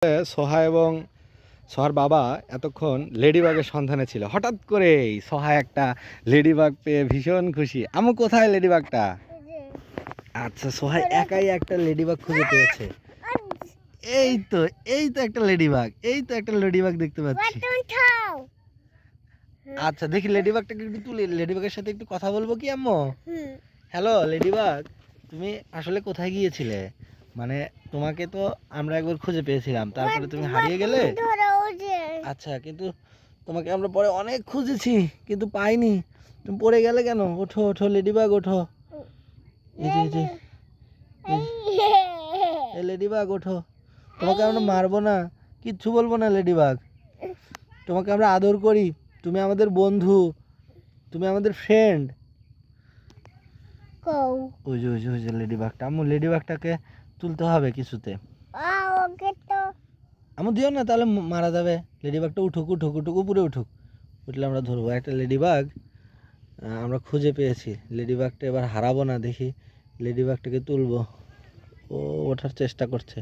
সোহা এবং সোহার বাবা এতক্ষণ লেডিবাগের সন্ধানে ছিল। হঠাৎ করেই সোহা একটা লেডিবাগ পেয়ে ভীষণ খুশি। আমু কোথায় লেডিবাগটা? আচ্ছা, সোহা একাই একটা লেডিবাগ খুঁজে পেয়েছে। এই তো একটা লেডিবাগ, একটা লেডিবাগ দেখতে পাচ্ছি। আচ্ছা, দেখি লেডিবাগটাকে একটু তুলি, লেডিবাগের সাথে একটু কথা বলবো কি আম্মু? হ্যালো লেডিবাগ, তুমি আসলে কোথায় গিয়েছিলে? মানে তোমাকে তো আমরা একবার খুঁজে পেয়েছিলাম, তারপরে তুমি হারিয়ে গেলে। আচ্ছা, কিন্তু তোমাকে আমরা পরে অনেক খুঁজেছি কিন্তু পাইনি। তুমি পড়ে গেলে কেন? ওঠো ওঠো লেডিবাগ, ওঠো। এই যে এই লেডিবাগ ওঠো, তোমাকে আমরা মারবো না, কিচ্ছু বলবো না লেডিবাগ। তোমাকে আমরা আদর করি, তুমি আমাদের বন্ধু, তুমি আমাদের ফ্রেন্ড। ওই যে লেডিবাগটা, আম্মু লেডিবাগটাকে তুলতে হবে কিছুতে। আম্মু দিও না, তাহলে মারা যাবে। লেডিবাগটা উঠুক উঠুক উঠুক, উপরে উঠুক, উঠলে আমরা ধরবো। একটা লেডিবাগ আমরা খুঁজে পেয়েছি। লেডিবাগটা এবার হারাবো না, দেখি লেডিবাগটাকে তুলবো। ও ওঠার চেষ্টা করছে।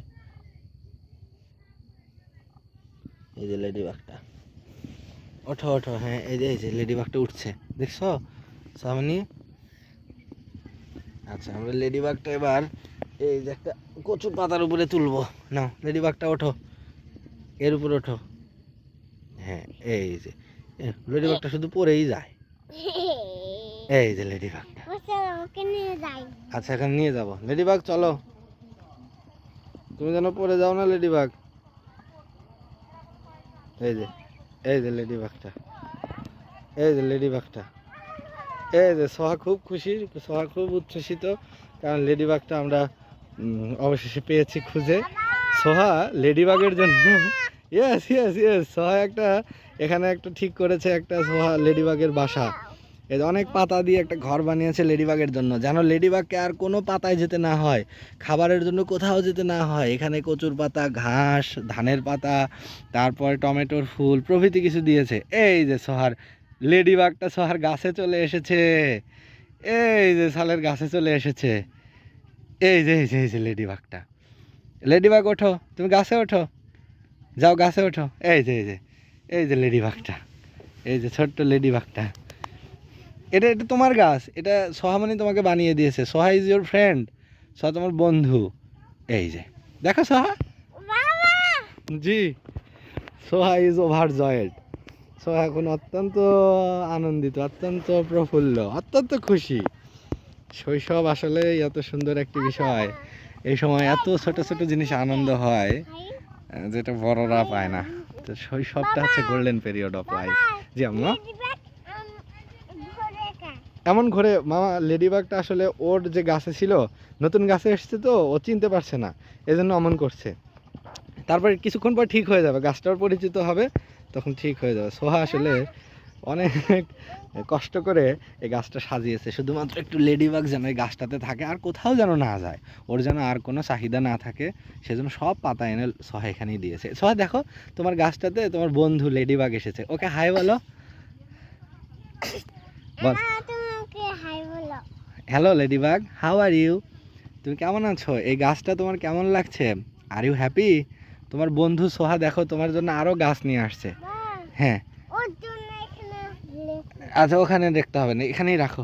এই যে লেডিবাগটা, ওঠো ওঠো। হ্যাঁ, এই যে লেডিবাগটা উঠছে, দেখছো সামনে? আচ্ছা, আমরা লেডিবাগটা এবার এই যে একটা কচুর পাতার উপরে তুলবো। নাও লেডিবাগটা ওঠো, এর উপরে ওঠো। হ্যাঁ, এই যে লেডিবাগটা শুধু পড়েই যায়। এই যে লেডিবাগটা। আচ্ছা, এখানে নিয়ে যাবো। লেডিবাগ চলো, তুমি যেন পড়ে যাও না লেডিবাগ। এই যে লেডিবাগটা, এই যে লেডিবাগটা। এই যে সোহা খুব খুশি, সোহা খুব উচ্ছ্বসিত, কারণ লেডিবাগটা আমরা অবশেষে পেয়েছি খুঁজে। সোহা লেডিবাগের জন্য ইয়েস ইয়েস ইয়েস সোহা এখানে একটা ঠিক করেছে, একটা সোহা লেডিবাগের বাসা। এই অনেক পাতা দিয়ে একটা ঘর বানিয়েছে লেডিবাগের জন্য, যেন লেডিবাগকে আর কোনো পাতায় যেতে না হয়, খাবারের জন্য কোথাও যেতে না হয়। এখানে কচুর পাতা, ঘাস, ধানের পাতা, তারপর টমেটোর ফুল প্রভৃতি কিছু দিয়েছে। এই যে সোহার লেডিবাগটা সোহার গাছে চলে এসেছে। এই যে সালের গাছে চলে এসেছে। এই যে লেডিবাগটা। লেডিবাগ ওঠো, তুমি গাছে ওঠো, যাও গাছে ওঠো। এই যে লেডিবাগটা, এই যে ছোট্ট লেডিবাগটা। এটা তোমার গাছ, এটা সোহামণি তোমাকে বানিয়ে দিয়েছে। সোহা ইজ ইউর ফ্রেন্ড, সোহা তোমার বন্ধু। এই যে দেখো সোহা, জি, সোহা ইজ ওভার জয়েড। সোহা এখন অত্যন্ত আনন্দিত, অত্যন্ত প্রফুল্ল, অত্যন্ত খুশি। শৈশব আসলে এত সুন্দর একটি বিষয়, এই সময় এত ছোট ছোট জিনিস আনন্দ হয় যেটা বড়রা পায় না। তো শৈশবটা হচ্ছে গোল্ডেন পিরিয়ড অফ লাইফ। জি আম্মা, এমন ঘরে মামা লেডিবাগটা আসলে ওর যে গাছে ছিল, নতুন গাছে এসছে তো ও চিনতে পারছে না, এজন্য অমন করছে। তারপর কিছুক্ষণ পর ঠিক হয়ে যাবে, গাছটার পরিচিত হবে, তখন ঠিক হয়ে যাবে। সোহা আসলে অনেক কষ্ট করে এই গাছটা সাজিয়েছে, শুধুমাত্র একটু লেডিবাগ যেন এই গাছটাতে থাকে, আর কোথাও যেন না যায়, ওর যেন আর কোনো চাহিদা না থাকে, সেজন্য সব পাতা এনে সোহা এখানেই দিয়েছে। সোহা দেখো, তোমার গাছটাতে তোমার বন্ধু লেডিবাগ এসেছে, ওকে হাই বলো। বল, hello ladybug, how are you? তুমি কেমন আছো? এই গাছটা তোমার কেমন লাগছে? Are you happy? তোমার বন্ধু সোহা দেখো তোমার জন্য আরো গাছ নিয়ে আসছে। হ্যাঁ, আচ্ছা, ওখানে দেখতে হবে না, এখানেই রাখো,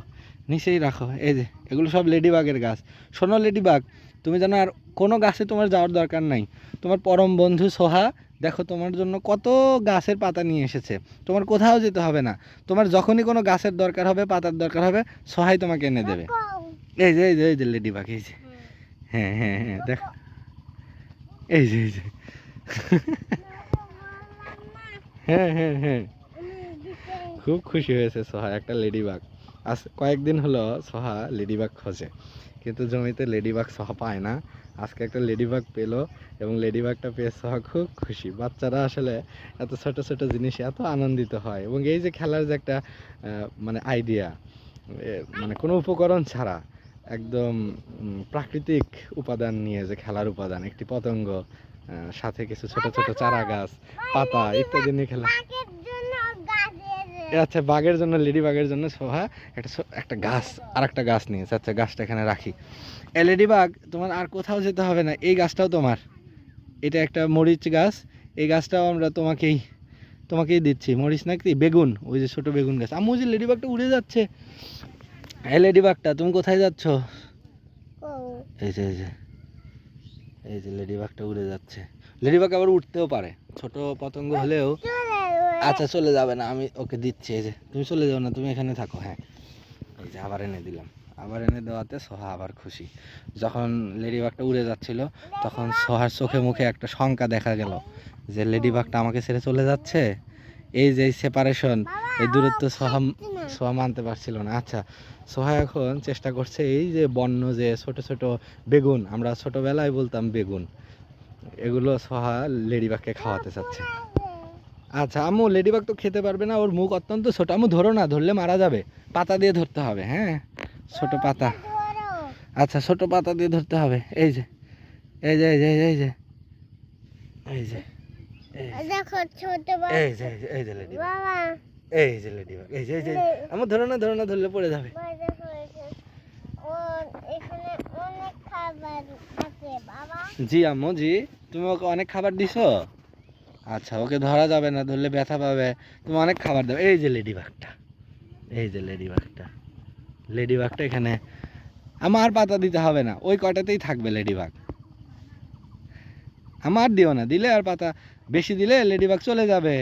নিচেই রাখো। এই যে এগুলো সব লেডিবাগের গাছ। শোনো লেডিবাগ, তুমি যেন আর কোনো গাছে তোমার যাওয়ার দরকার নাই। তোমার পরম বন্ধু সোহা দেখো তোমার জন্য কত গাছের পাতা নিয়ে এসেছে, তোমার কোথাও যেতে হবে না। তোমার যখনই কোনো গাছের দরকার হবে, পাতার দরকার হবে, সোহাই তোমাকে এনে দেবে। এই যে লেডিবাগ, এই যে, হ্যাঁ হ্যাঁ হ্যাঁ দেখো, এই যে হ্যাঁ হ্যাঁ হ্যাঁ, খুব খুশি হয়েছে সোহা একটা লেডিবাগ। আজ কয়েকদিন হলো সোহা লেডিবাগ খোঁজে, কিন্তু জমিতে লেডিবাগ সোহা পায় না। আজকে একটা লেডিবাগ পেলো, এবং লেডিবাগটা পেয়ে সোহা খুব খুশি। বাচ্চারা আসলে এত ছোট ছোট জিনিস এত আনন্দিত হয়, এবং এই যে খেলার যে একটা মানে আইডিয়া, মানে কোনো উপকরণ ছাড়া একদম প্রাকৃতিক উপাদান নিয়ে যে খেলার উপাদান, একটি পতঙ্গ, সাথে কিছু ছোট ছোট চারা গাছ, পাতা ইত্যাদি নিয়ে খেলা। আচ্ছা, বাঘের জন্য, লেডি বাঘের জন্য সোহা একটা গাছ, আর একটা গাছ নিয়েছে। আচ্ছা, গাছটা এখানে রাখি। লেডি বাঘ, তোমার আর কোথাও যেতে হবে না, এই গাছটাও তোমার। এটা একটা মরিচ গাছ, এই গাছটাও আমরা তোমাকেই দিচ্ছি। মরিচ নাকি বেগুন, ওই যে ছোট বেগুন গাছ। আম্মু, ওই যে লেডিবাগটা উড়ে যাচ্ছে। এই লেডিবাগটা তুমি কোথায় যাচ্ছ? এই যে এই যে এই যে লেডিবাগটা উড়ে যাচ্ছে। লেডিবাগ আবার উঠতেও পারে, ছোট পতঙ্গ হলেও। আচ্ছা চলে যাবে না, আমি ওকে দিচ্ছি। এই যে তুমি চলে যাও না, তুমি এখানে থাকো। হ্যাঁ, এই যে আবার এনে দিলাম। আবার এনে দেওয়াতে সোহা আবার খুশি। যখন লেডিবাগটা উড়ে যাচ্ছিল তখন সোহার চোখে মুখে একটা শঙ্কা দেখা গেল যে লেডিবাগটা আমাকে ছেড়ে চলে যাচ্ছে। এই যে সেপারেশন, এই দূরত্ব সোহা সোহা মানতে পারছিল না। আচ্ছা, সোহা এখন চেষ্টা করছে এই যে বন্য যে ছোট ছোট বেগুন, আমরা ছোটবেলায় বলতাম বেগুন, এগুলো সোহা লেডিবাগকে খাওয়াতে চাচ্ছে। আচ্ছা আম্মু, লেডিবাগ তো খেতে পারবে না, ওর মুখ অত্যন্ত ছোট। আম্মু ধরো না, ধরলে মারা যাবে। পাতা দিয়ে ধরতে হবে। হ্যাঁ, ছোট পাতা। আচ্ছা, ছোট পাতা দিয়ে ধরতে হবে। এই যে এই যে এই যে এই যে এই যে দেখো ছোট এই যে এই যে লেডিবাগ, এই যে লেডিবাগ, এই যে এই যে। আম্মু ধরো না, ধরো না, ধরলে পড়ে যাবে। এখানে অনেক খাবার আছে বাবা। জি আম্মু, জি। তুমি ওকে অনেক খাবার দিছো? আচ্ছা, ওকে ধরা যাবে না, ধরলে ব্যথা পাবে। তুমি অনেক খাবার দাও। এই যে লেডিবাগটা, এই যে লেডিবাগটা, লেডিবাগটা এখানে। আমার পাতা দিতে হবে না, ওই কয়টাতেই থাকবে লেডিবাগ। আমার দিও না, দিলে আর পাতা বেশি দিলে লেডিবাগ চলে যাবে,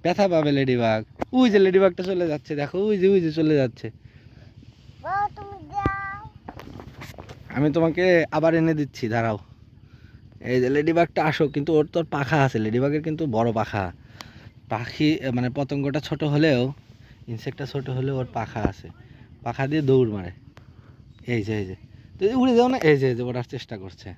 ব্যথা পাবে লেডিবাগ। ওই যে লেডিবাগটা চলে যাচ্ছে, দেখো ওই যে চলে যাচ্ছে। বাবা তুমি যাও। আমি তোমাকে আবার এনে দিচ্ছি, দাঁড়াও। এই যে লেডিবাগটা আসো, কিন্তু ওর তোর পাখা আছে, লেডিবাগের কিন্তু বড় পাখা। পাখি মানে পতঙ্গটা ছোট হলেও, ইনসেক্টটা ছোট হলেও ওর পাখা আছে, পাখা দিয়ে দৌড় মারে। এই যে তুই উড়ে যাও না। এই যে ওড়ার চেষ্টা করছে।